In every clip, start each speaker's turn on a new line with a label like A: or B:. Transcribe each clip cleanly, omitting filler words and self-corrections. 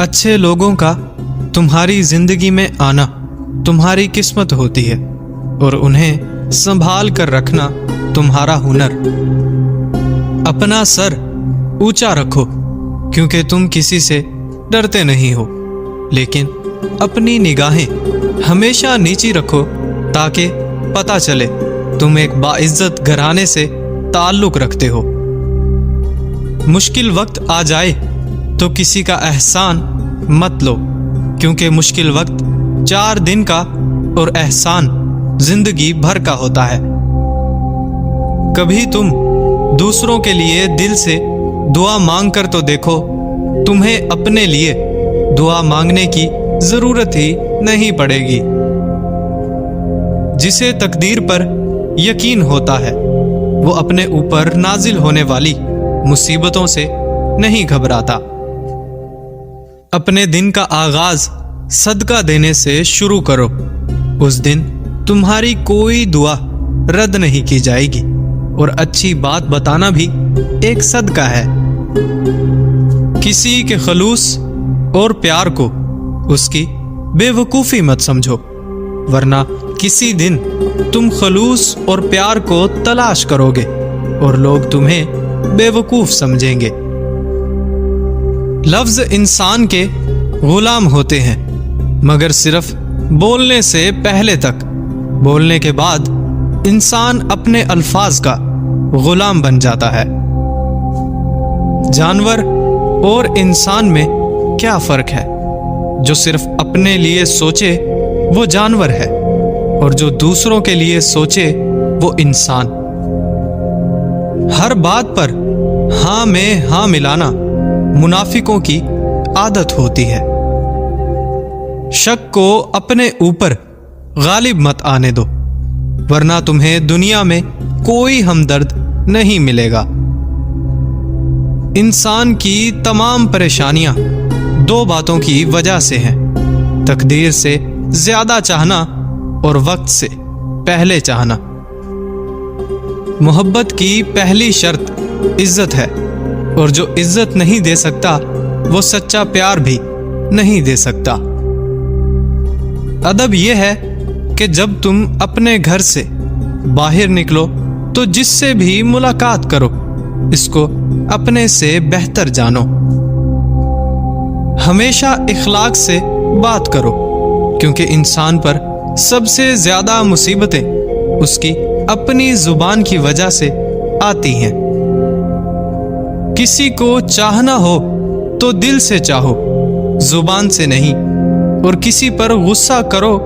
A: अच्छे लोगों का तुम्हारी जिंदगी में आना तुम्हारी किस्मत होती है और उन्हें संभाल कर रखना तुम्हारा हुनर। अपना सर ऊंचा रखो क्योंकि तुम किसी से डरते नहीं हो, लेकिन अपनी निगाहें हमेशा नीची रखो ताकि पता चले तुम एक बाइज्जत घराने से ताल्लुक रखते हो। मुश्किल वक्त आ जाए तो किसी का एहसान मत लो क्योंकि मुश्किल वक्त 4 दिन का और एहसान जिंदगी भर का होता है। कभी तुम दूसरों के लिए दिल से दुआ मांग कर तो देखो, तुम्हें अपने लिए दुआ मांगने की जरूरत ही नहीं पड़ेगी। जिसे तकदीर पर यकीन होता है वो अपने ऊपर नाजिल होने वाली मुसीबतों से नहीं घबराता। अपने दिन का आगाज सदका देने से शुरू करो, उस दिन तुम्हारी कोई दुआ रद्द नहीं की जाएगी और अच्छी बात बताना भी एक सदका है। किसी के खलूस और प्यार को उसकी बेवकूफ़ी मत समझो, वरना किसी दिन तुम खलूस और प्यार को तलाश करोगे और लोग तुम्हें बेवकूफ़ समझेंगे। लफ्ज़ इंसान के गुलाम होते हैं, मगर सिर्फ बोलने से पहले तक। बोलने के बाद इंसान अपने अल्फाज का गुलाम बन जाता है। जानवर और इंसान में क्या फ़र्क है? जो सिर्फ अपने लिए सोचे वो जानवर है और जो दूसरों के लिए सोचे वो इंसान। हर बात पर हाँ में हाँ मिलाना मुनाफिकों की आदत होती है। शक को अपने ऊपर गालिब मत आने दो, वरना तुम्हें दुनिया में कोई हमदर्द नहीं मिलेगा। इंसान की तमाम परेशानियां 2 बातों की वजह से हैं: तकदीर से ज्यादा चाहना और वक्त से पहले चाहना। मोहब्बत की पहली शर्त इज्जत है और जो इज्जत नहीं दे सकता वो सच्चा प्यार भी नहीं दे सकता। अदब यह है कि जब तुम अपने घर से बाहर निकलो तो जिससे भी मुलाकात करो इसको अपने से बेहतर जानो। हमेशा इखलाक से बात करो क्योंकि इंसान पर सबसे ज्यादा मुसीबतें उसकी अपनी जुबान की वजह से आती हैं। किसी को चाहना हो तो दिल से चाहो, जुबान से नहीं, और किसी पर गुस्सा करो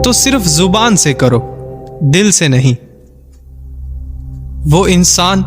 A: तो सिर्फ जुबान से करो, दिल से नहीं। वो इंसान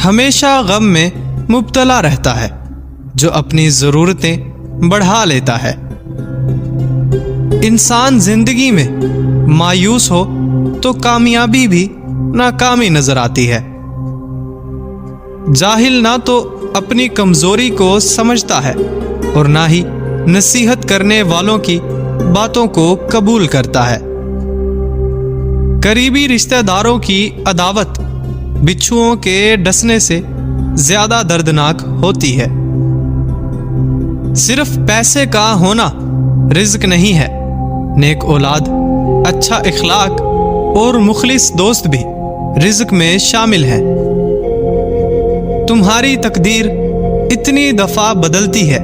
A: हमेशा गम में मुब्तला रहता है जो अपनी जरूरतें बढ़ा लेता है। इंसान जिंदगी में मायूस हो तो कामयाबी भी नाकामी नजर आती है। जाहिल ना तो अपनी कमजोरी को समझता है और ना ही नसीहत करने वालों की बातों को कबूल करता है। करीबी रिश्तेदारों की अदावत बिच्छुओं के डसने से ज्यादा दर्दनाक होती है। सिर्फ पैसे का होना रिज्क नहीं है, नेक औलाद, अच्छा इखलाक और मुखलिस दोस्त भी रिज्क में शामिल हैं। तुम्हारी तकदीर इतनी दफा बदलती है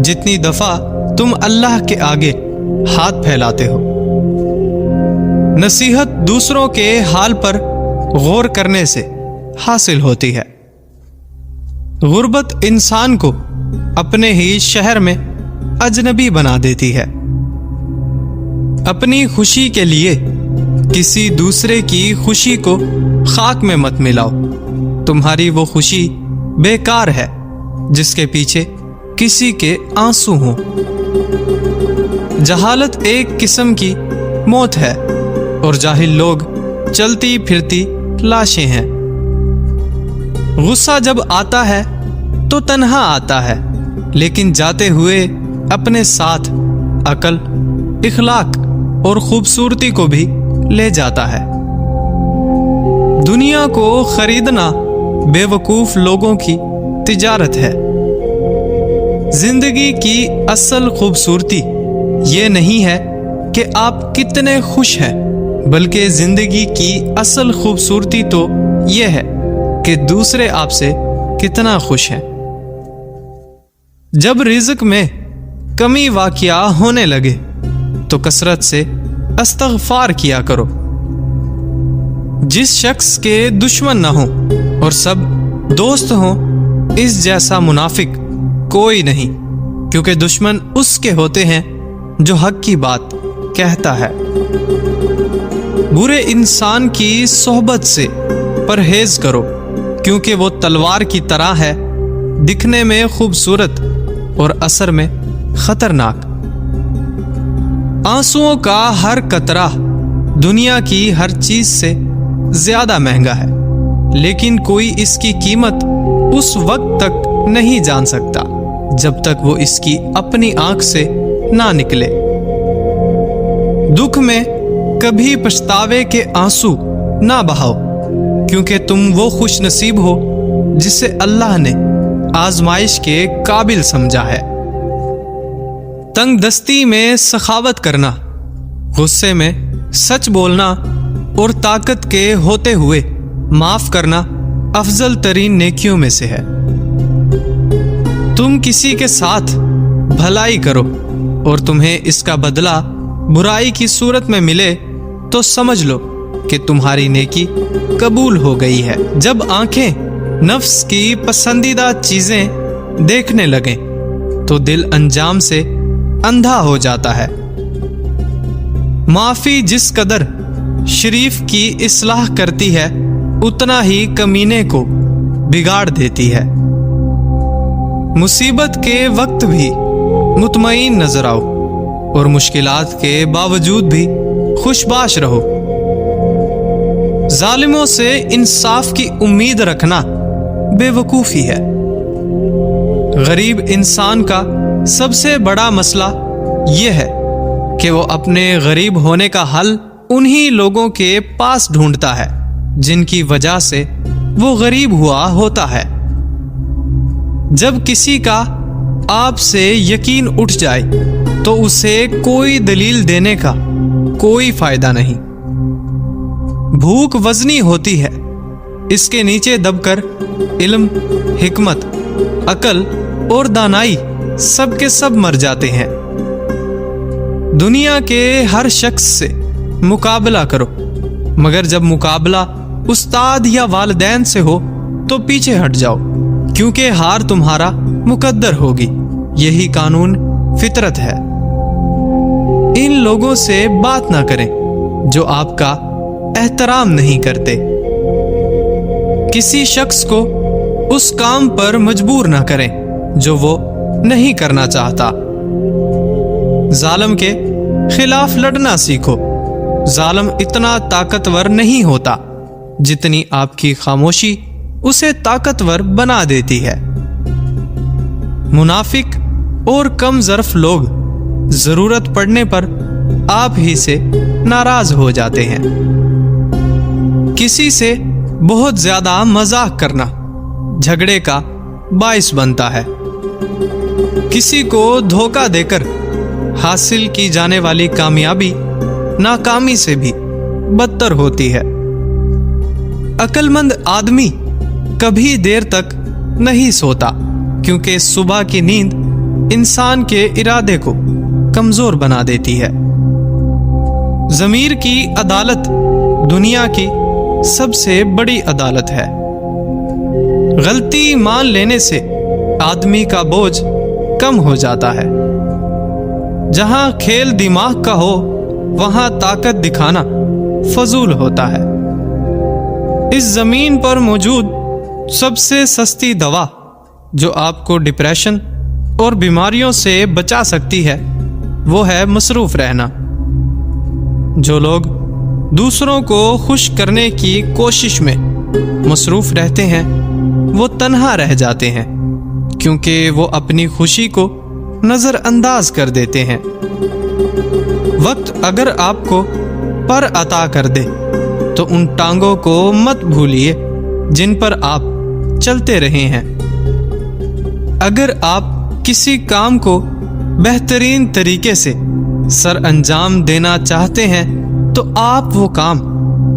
A: जितनी दफा तुम अल्लाह के आगे हाथ फैलाते हो। नसीहत दूसरों के हाल पर गौर करने से हासिल होती है। गुर्बत इंसान को अपने ही शहर में अजनबी बना देती है। अपनी खुशी के लिए किसी दूसरे की खुशी को खाक में मत मिलाओ। तुम्हारी वो खुशी बेकार है जिसके पीछे किसी के आंसू हों। जहालत एक किस्म की मौत है और जाहिल लोग चलती फिरती लाशें हैं। गुस्सा जब आता है तो तन्हा आता है, लेकिन जाते हुए अपने साथ अकल, इखलाक और खूबसूरती को भी ले जाता है। दुनिया को खरीदना बेवकूफ लोगों की तिजारत है। زندگی کی اصل خوبصورتی یہ نہیں ہے کہ آپ کتنے خوش ہیں، بلکہ زندگی کی اصل خوبصورتی تو یہ ہے کہ دوسرے آپ سے کتنا خوش ہیں۔ جب رزق میں کمی واقع ہونے لگے تو کثرت سے استغفار کیا کرو۔ جس شخص کے دشمن نہ ہوں اور سب دوست ہوں، اس جیسا منافق کوئی نہیں، کیونکہ دشمن اس کے ہوتے ہیں جو حق کی بات کہتا ہے۔ برے انسان کی صحبت سے پرہیز کرو، کیونکہ وہ تلوار کی طرح ہے، دکھنے میں خوبصورت اور اثر میں خطرناک۔ آنسوؤں کا ہر قطرہ دنیا کی ہر چیز سے زیادہ مہنگا ہے، لیکن کوئی اس کی قیمت اس وقت تک نہیں جان سکتا جب تک وہ اس کی اپنی آنکھ سے نہ نکلے۔ دکھ میں کبھی پچھتاوے کے آنسو نہ بہاؤ، کیونکہ تم وہ خوش نصیب ہو جسے اللہ نے آزمائش کے قابل سمجھا ہے۔ تنگ دستی میں سخاوت کرنا، غصے میں سچ بولنا اور طاقت کے ہوتے ہوئے معاف کرنا افضل ترین نیکیوں میں سے ہے۔ تم کسی کے ساتھ بھلائی کرو اور تمہیں اس کا بدلہ برائی کی صورت میں ملے تو سمجھ لو کہ تمہاری نیکی قبول ہو گئی ہے۔ جب آنکھیں نفس کی پسندیدہ چیزیں دیکھنے لگیں تو دل انجام سے اندھا ہو جاتا ہے۔ معافی جس قدر شریف کی اصلاح کرتی ہے، اتنا ہی کمینے کو بگاڑ دیتی ہے۔ مصیبت کے وقت بھی مطمئن نظر آؤ اور مشکلات کے باوجود بھی خوش باش رہو۔ ظالموں سے انصاف کی امید رکھنا بے وقوفی ہے۔ غریب انسان کا سب سے بڑا مسئلہ یہ ہے کہ وہ اپنے غریب ہونے کا حل انہی لوگوں کے پاس ڈھونڈتا ہے جن کی وجہ سے وہ غریب ہوا ہوتا ہے۔ جب کسی کا آپ سے یقین اٹھ جائے تو اسے کوئی دلیل دینے کا کوئی فائدہ نہیں۔ بھوک وزنی ہوتی ہے، اس کے نیچے دب کر علم، حکمت، عقل اور دانائی سب کے سب مر جاتے ہیں۔ دنیا کے ہر شخص سے مقابلہ کرو، مگر جب مقابلہ استاد یا والدین سے ہو تو پیچھے ہٹ جاؤ، کیونکہ ہار تمہارا مقدر ہوگی۔ یہی قانون فطرت ہے۔ ان لوگوں سے بات نہ کریں جو آپ کا احترام نہیں کرتے۔ کسی شخص کو اس کام پر مجبور نہ کریں جو وہ نہیں کرنا چاہتا۔ ظالم کے خلاف لڑنا سیکھو۔ ظالم اتنا طاقتور نہیں ہوتا جتنی آپ کی خاموشی اسے طاقتور بنا دیتی ہے۔ منافق اور کم ظرف لوگ ضرورت پڑنے پر آپ ہی سے ناراض ہو جاتے ہیں۔ کسی سے بہت زیادہ مذاق کرنا جھگڑے کا باعث بنتا ہے۔ کسی کو دھوکہ دے کر حاصل کی جانے والی کامیابی ناکامی سے بھی بدتر ہوتی ہے۔ عقل مند آدمی کبھی دیر تک نہیں سوتا، کیونکہ صبح کی نیند انسان کے ارادے کو کمزور بنا دیتی ہے۔ ضمیر کی عدالت دنیا کی سب سے بڑی عدالت ہے۔ غلطی مان لینے سے آدمی کا بوجھ کم ہو جاتا ہے۔ جہاں کھیل دماغ کا ہو وہاں طاقت دکھانا فضول ہوتا ہے۔ اس زمین پر موجود سب سے سستی دوا جو آپ کو ڈپریشن اور بیماریوں سے بچا سکتی ہے وہ ہے مصروف رہنا۔ جو لوگ دوسروں کو خوش کرنے کی کوشش میں مصروف رہتے ہیں وہ تنہا رہ جاتے ہیں، کیونکہ وہ اپنی خوشی کو نظر انداز کر دیتے ہیں۔ وقت اگر آپ کو پر عطا کر دے تو ان ٹانگوں کو مت بھولیے جن پر آپ چلتے رہے ہیں۔ اگر آپ किसी काम को बेहतरीन तरीके से सर अंजाम देना चाहते हैं तो आप वो काम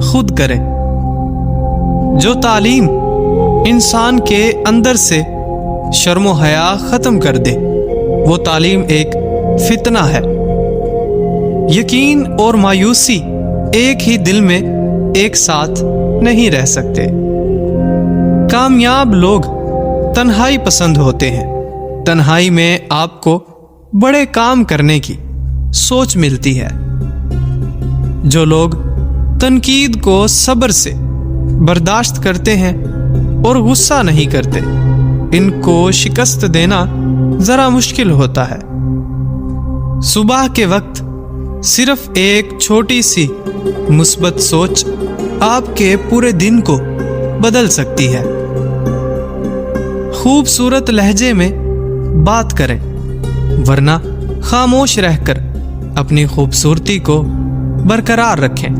A: खुद करें। जो तालीम इंसान के अंदर से शर्म हया ख़त्म कर दे वो तालीम एक फितना है। यकीन और मायूसी एक ही दिल में एक साथ नहीं रह सकते। कामयाब लोग तन्हाई पसंद होते हैं। तन्हाई में आपको बड़े काम करने की सोच मिलती है। जो लोग तनकीद को सब्र से बर्दाश्त करते हैं और गुस्सा नहीं करते, इनको शिकस्त देना जरा मुश्किल होता है। सुबह के वक्त सिर्फ एक छोटी सी मुस्बत सोच आपके पूरे दिन को बदल सकती है। खूबसूरत लहजे में बात करें, वरना खामोश रहकर अपनी खूबसूरती को बरकरार रखें।